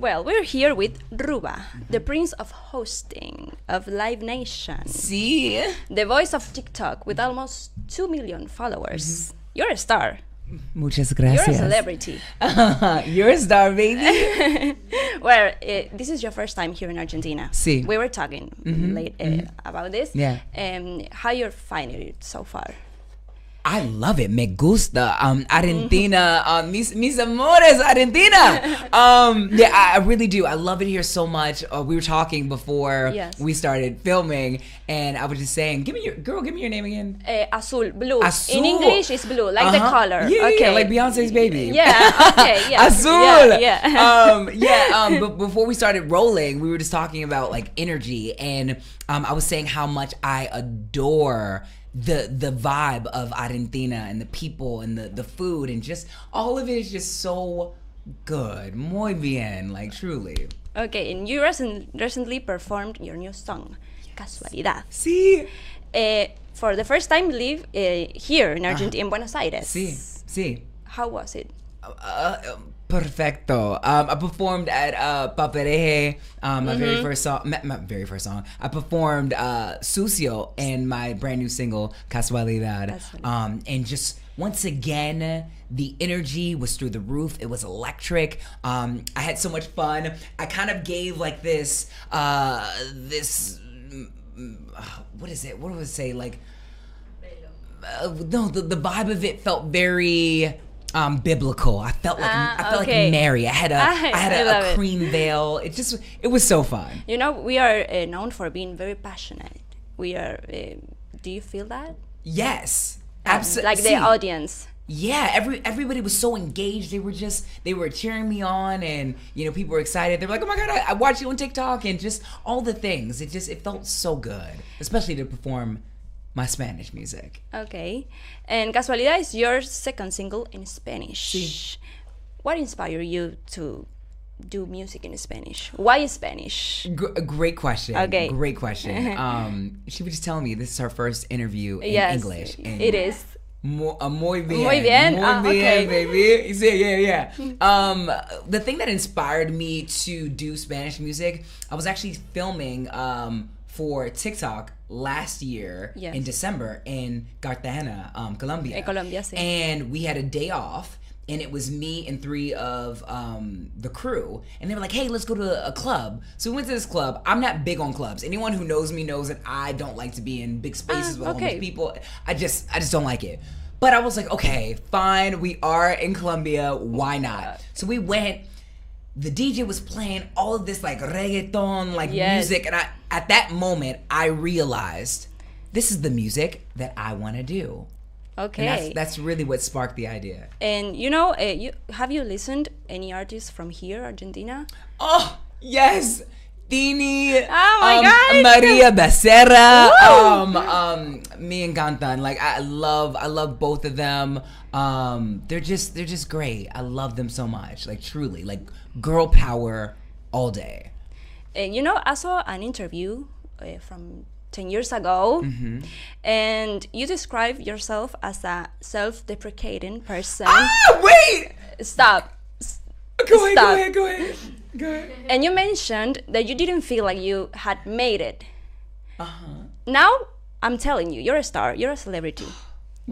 Well, we're here with RUBA, the prince of hosting, of Live Nation. Sí. The voice of TikTok with almost 2 million followers. You're a star. Muchas gracias. You're a celebrity. You're a star, baby. Well, this is your first time here in Argentina. Sí. We were talking about this. Yeah. How you're finding it so far? I love it. Me gusta. Argentina. Mis amores, Argentina. Yeah, I really do. I love it here so much. We were talking before we started filming, and I was just saying, give me your name again. Azul, blue. Azul. In English, it's blue, like the color. Yeah, okay. yeah, like Beyonce's baby. Yeah. Okay. Yeah. Azul. Yeah. But before we started rolling, we were just talking about like energy, and I was saying how much I adore the vibe of Argentina and the people and the food and just all of it is just so good. Muy bien, like truly. Okay, and you recently performed your new song, Casualidad. Sí. For the first time live here in Argentina, in Buenos Aires. Sí. How was it? Perfecto. I performed at Papereje, my very first song. My very first song. I performed Sucio and my brand new single Casualidad. And just once again, the energy was through the roof. It was electric. I had so much fun. I kind of gave like this what is it? What do I say? Like no, the vibe of it felt very biblical. I felt like Mary. I had a cream veil. It was so fun. You know, we are known for being very passionate. We are. Do you feel that? Yes, absolutely. Like the audience. Yeah, everybody was so engaged. They were cheering me on, and people were excited. They were like, "Oh my God, I watched you on TikTok," and just all the things. It felt so good, especially to perform my Spanish music. Okay. And Casualidad is your second single in Spanish. Sí. What inspired you to do music in Spanish? Why Spanish? Great question. Okay. Great question. She was just telling me this is her first interview in English. And it is. Muy bien. Muy bien. Muy bien, Okay. baby. Yeah. The thing that inspired me to do Spanish music, I was actually filming for TikTok last year in December in Cartagena, Colombia. Colombia, sí. And we had a day off, and it was me and 3 of the crew, and they were like, "Hey, let's go to a club." So we went to this club. I'm not big on clubs. Anyone who knows me knows that I don't like to be in big spaces with homeless people. I just don't like it. But I was like, okay, fine. We are in Colombia. Why not? So we went. The DJ was playing all of this like reggaeton music, and at that moment I realized this is the music that I want to do. Okay, and that's really what sparked the idea. And have you listened any artists from here, Argentina? Oh yes, Tini. Oh my God, Maria Becerra. Me encantan. Like I love both of them. They're just great. I love them so much. Like truly, like girl power all day. And I saw an interview from 10 years ago, and you describe yourself as a self-deprecating person. Wait! Stop. Go ahead. And you mentioned that you didn't feel like you had made it. Now, I'm telling you, you're a star, you're a celebrity.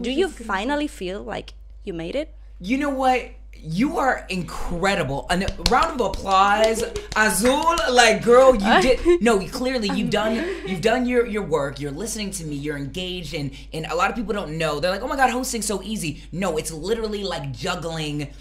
Do you finally feel like you made it? You know what? You are incredible. A round of applause. Azul, like girl, you did. No, clearly you've done your work. You're listening to me. You're engaged, and a lot of people don't know. They're like, oh my God, hosting's so easy. No, it's literally like juggling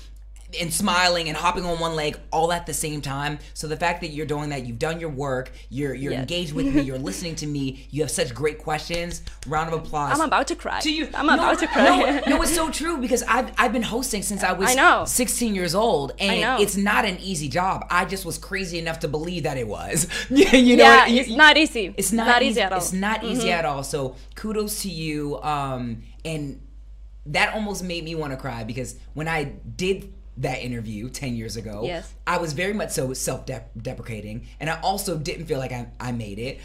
and smiling and hopping on one leg all at the same time. So the fact that you're doing that, you've done your work, you're engaged with me, you're listening to me, you have such great questions. Round of applause. I'm about to cry. To you. I'm about to cry. No, it's so true because I've been hosting since I was 16 years old, and it's not an easy job. I just was crazy enough to believe that it was. It's not easy. It's not easy at all. It's not easy at all. So kudos to you. And that almost made me want to cry because when I did that interview 10 years ago, I was very much so self-deprecating, and I also didn't feel like I made it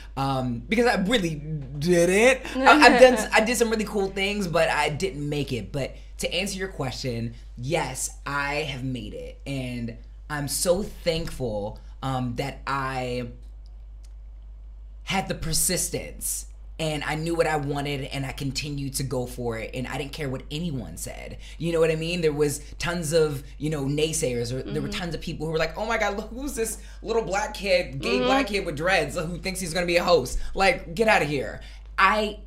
because I really didn't. I did some really cool things, but I didn't make it. But to answer your question, yes, I have made it, and I'm so thankful that I had the persistence and I knew what I wanted and I continued to go for it and I didn't care what anyone said. You know what I mean? There was tons of, naysayers, or there were tons of people who were like, oh my God, look, who's this little black kid, gay black kid with dreads who thinks he's gonna be a host? Like, get out of here. I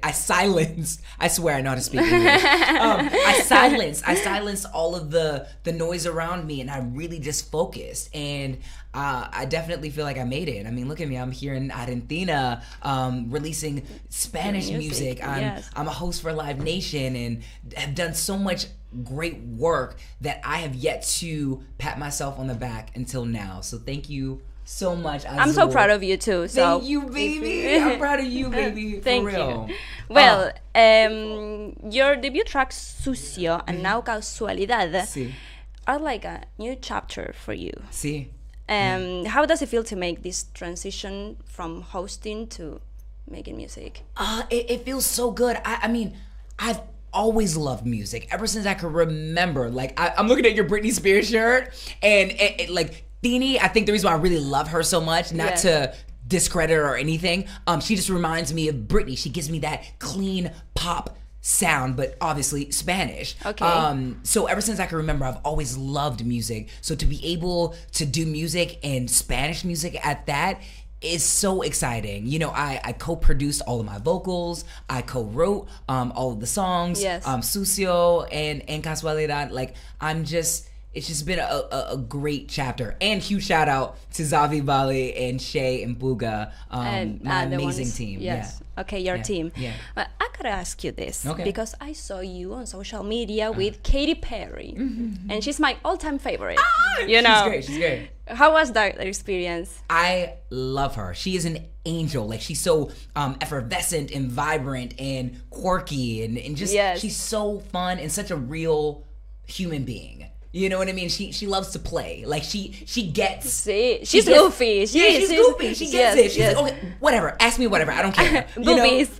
I silenced, I swear I know how to speak English. I silenced all of the noise around me and I really just focused. And I definitely feel like I made it. I mean, look at me, I'm here in Argentina, releasing Spanish music. I'm a host for Live Nation and have done so much great work that I have yet to pat myself on the back until now. So thank you so much, Azul. I'm so proud of you too. So thank you, baby. I'm proud of you, baby. Thank for real. you. Well, your debut track Sucio and now Casualidad Sí. are like a new chapter for you. Sí. How does it feel to make this transition from hosting to making music? It feels so good. I mean, I've always loved music ever since I could remember. Like, I'm looking at your Britney Spears shirt and it like Beanie, I think the reason why I really love her so much, not to discredit her or anything, she just reminds me of Britney. She gives me that clean pop sound, but obviously Spanish. Okay. So ever since I can remember, I've always loved music. So to be able to do music and Spanish music at that is so exciting. I co-produced all of my vocals. I co-wrote all of the songs. Yes. Sucio and Casualidad. Like, it's just been a great chapter. And huge shout out to Zavi Bali and Shay and Buga, my amazing team. Yes. Yeah. Okay, your team. Yeah. But I gotta ask you this, Okay. because I saw you on social media with Katy Perry, and she's my all-time favorite. She's great. How was that experience? I love her. She is an angel. Like, she's so effervescent and vibrant and quirky and just she's so fun and such a real human being. You know what I mean? She loves to play. Like, she gets. See, she's goofy. She's goofy. She gets it. She's okay. Whatever. Ask me whatever. I don't care. Boobies.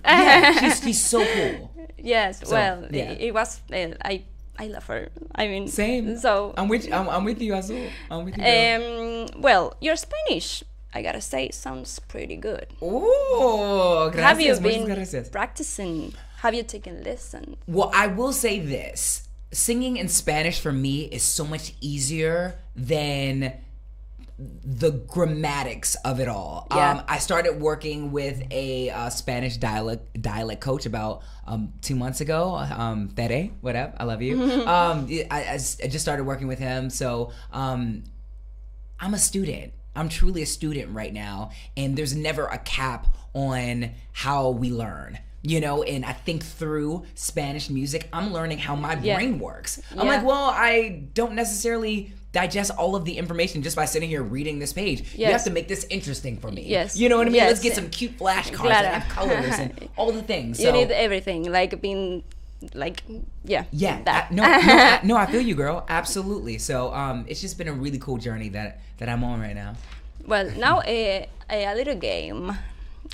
She's so cool. Yes. So, it was. I love her. I mean, same. So I'm with you, Azul. I'm with you. Girl. Well, your Spanish, I gotta say, sounds pretty good. Oh, gracias. Have you been practicing? Have you taken lessons? Well, I will say this. Singing in Spanish for me is so much easier than the grammatics of it all. Yeah. I started working with a Spanish dialect coach about 2 months ago. Tere, what up? I love you. I just started working with him. So I'm a student. I'm truly a student right now. And there's never a cap on how we learn. And I think through Spanish music, I'm learning how my brain works. I'm like, well, I don't necessarily digest all of the information just by sitting here reading this page. Yes. You have to make this interesting for me. Yes. You know what I mean? Yes. Let's get some cute flashcards and have colors and all the things. You need everything, like being, like, that. No, I feel you, girl. Absolutely. So it's just been a really cool journey that I'm on right now. Well, now a little game.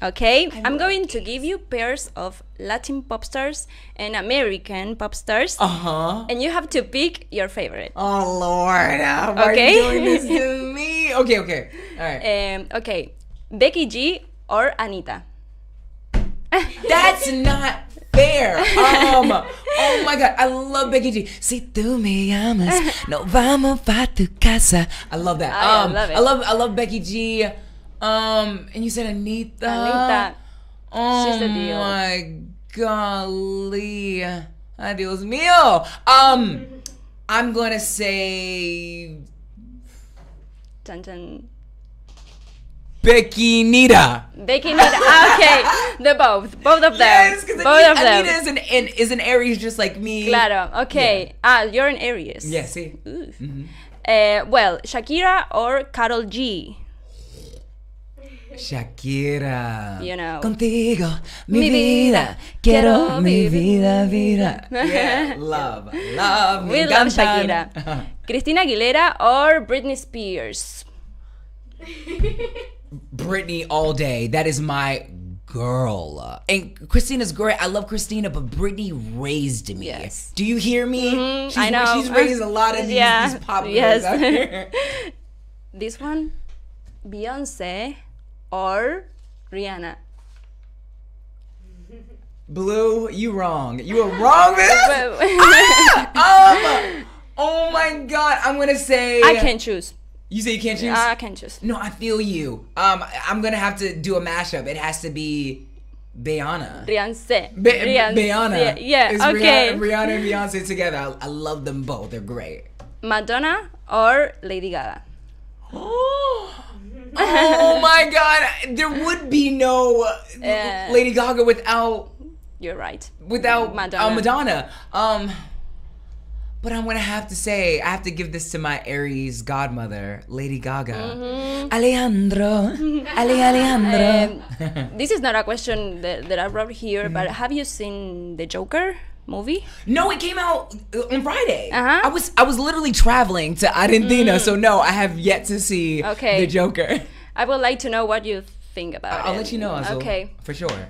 Okay, I'm going to give you pairs of Latin pop stars and American pop stars. And you have to pick your favorite. Oh, Lord. Why are you doing this to me? Okay. All right. Okay, Becky G or Anita? That's not fair. Oh my God, I love Becky G. Si tú me llamas, no vamos pa tu casa. I love that. I love it. I love Becky G. And you said Anita. Anita. Oh, she's the deal. my golly. Ay, Dios mío. I'm gonna say Dun, dun. Becky Nita. Becky Nita. Okay, both of them. Yes, because both of them. Anita is an Aries just like me. Claro. Okay. Yeah. You're an Aries. Yeah, see. Well, Shakira or Karol G? Shakira. Contigo, mi vida, quiero mi vida. Yeah, love. We love Shakira. Christina Aguilera or Britney Spears? Britney all day. That is my girl. And Christina's great. I love Christina, but Britney raised me. Yes. Do you hear me? Mm-hmm. I know. She's raised a lot of these pop girls out here. This one, Beyonce or Rihanna? Blue, you wrong. You are wrong, man. Oh my God. I'm going to say... I can't choose. You say you can't choose? I can't choose. No, I feel you. I'm going to have to do a mashup. It has to be Rihanna. Rihanna. Yeah, it's okay. Rihanna and Beyonce together. I love them both. They're great. Madonna or Lady Gaga? Oh my God. There would be no Lady Gaga without... You're right. Without Madonna. Madonna. But I'm going to have to say, I have to give this to my Aries godmother, Lady Gaga. Mm-hmm. Alejandro. This is not a question that I wrote here, but have you seen the Joker movie? No, it came out on Friday. Uh-huh. I was literally traveling to Argentina, so no, I have yet to see the Joker. I would like to know what you think about it. I'll let you know, Azul, Okay. for sure.